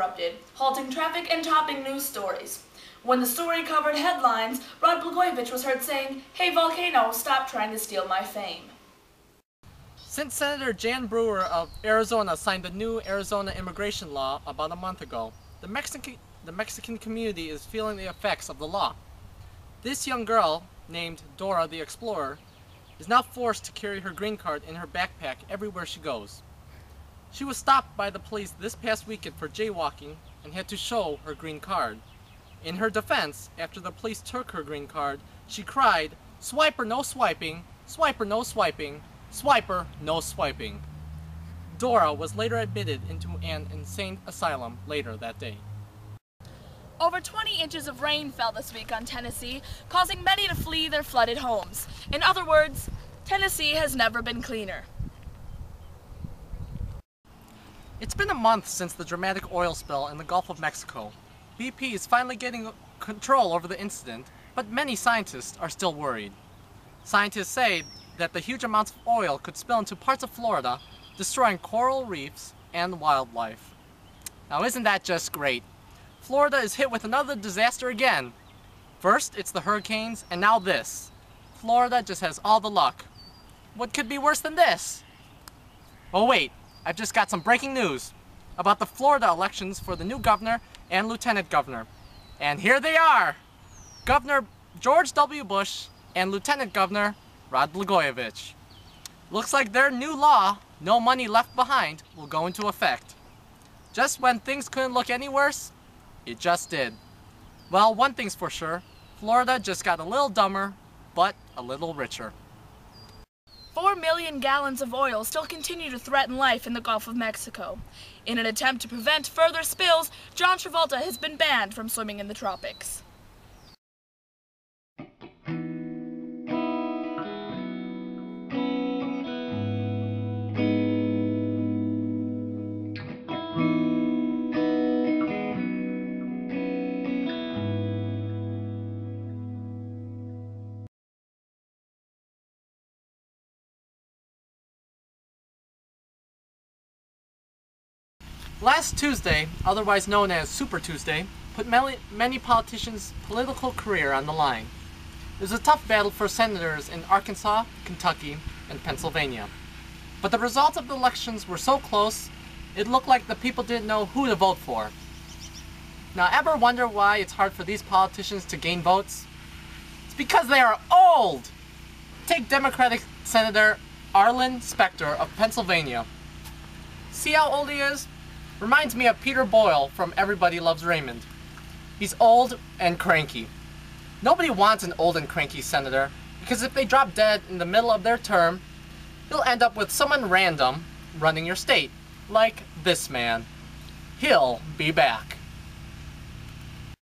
erupted, halting traffic and topping news stories. When the story covered headlines, Rod Blagojevich was heard saying, "Hey volcano, stop trying to steal my fame." Since Senator Jan Brewer of Arizona signed the new Arizona immigration law about a month ago, the Mexican community is feeling the effects of the law. This young girl, named Dora the Explorer, is now forced to carry her green card in her backpack everywhere she goes. She was stopped by the police this past weekend for jaywalking and had to show her green card. In her defense, after the police took her green card, she cried, "Swiper, no swiping, swiper, no swiping, swiper, no swiping." Dora was later admitted into an insane asylum later that day. Over 20 inches of rain fell this week on Tennessee, causing many to flee their flooded homes. In other words, Tennessee has never been cleaner. It's been a month since the dramatic oil spill in the Gulf of Mexico. BP is finally getting control over the incident, but many scientists are still worried. Scientists say that the huge amounts of oil could spill into parts of Florida, destroying coral reefs and wildlife. Now isn't that just great? Florida is hit with another disaster again. First, it's the hurricanes, and now this. Florida just has all the luck. What could be worse than this? Oh wait, I've just got some breaking news about the Florida elections for the new governor and lieutenant governor. And here they are! Governor George W. Bush and Lieutenant Governor Rod Blagojevich. Looks like their new law, no money left behind, will go into effect. Just when things couldn't look any worse, it just did. Well, one thing's for sure, Florida just got a little dumber, but a little richer. 4 million gallons of oil still continue to threaten life in the Gulf of Mexico. In an attempt to prevent further spills, John Travolta has been banned from swimming in the tropics. Last Tuesday, otherwise known as Super Tuesday, put many politicians' political career on the line. It was a tough battle for senators in Arkansas, Kentucky, and Pennsylvania. But the results of the elections were so close, it looked like the people didn't know who to vote for. Now, ever wonder why it's hard for these politicians to gain votes? It's because they are old! Take Democratic Senator Arlen Specter of Pennsylvania. See how old he is? Reminds me of Peter Boyle from Everybody Loves Raymond. He's old and cranky. Nobody wants an old and cranky senator, because if they drop dead in the middle of their term, you'll end up with someone random running your state, like this man. He'll be back.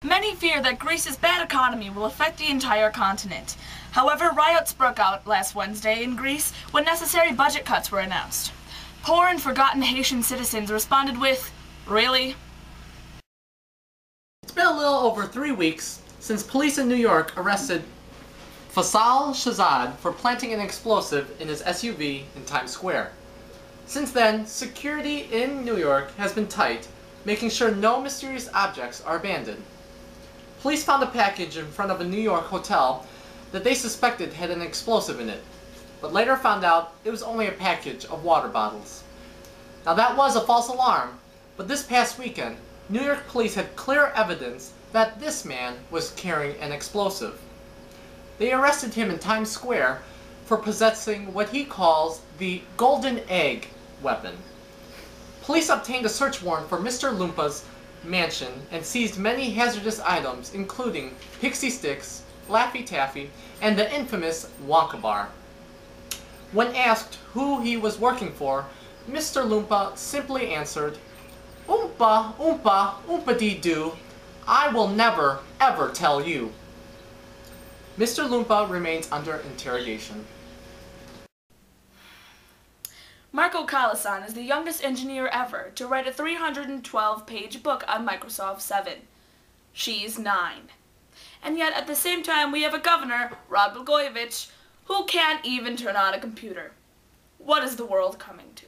Many fear that Greece's bad economy will affect the entire continent. However, riots broke out last Wednesday in Greece when necessary budget cuts were announced. Poor and forgotten Haitian citizens responded with, "Really?" It's been a little over 3 weeks since police in New York arrested Faisal Shahzad for planting an explosive in his SUV in Times Square. Since then, security in New York has been tight, making sure no mysterious objects are abandoned. Police found a package in front of a New York hotel that they suspected had an explosive in it, but later found out it was only a package of water bottles. Now that was a false alarm, but this past weekend, New York police had clear evidence that this man was carrying an explosive. They arrested him in Times Square for possessing what he calls the golden egg weapon. Police obtained a search warrant for Mr. Lumpa's mansion and seized many hazardous items, including pixie sticks, Laffy Taffy, and the infamous Wonka bar. When asked who he was working for, Mr. Loompa simply answered, "Oompa, oompa, oompa-dee-doo, I will never, ever tell you." Mr. Loompa remains under interrogation. Marco Calasan is the youngest engineer ever to write a 312-page book on Microsoft 7. She's 9. And yet at the same time we have a governor, Rod Blagojevich, who can't even turn on a computer. What is the world coming to?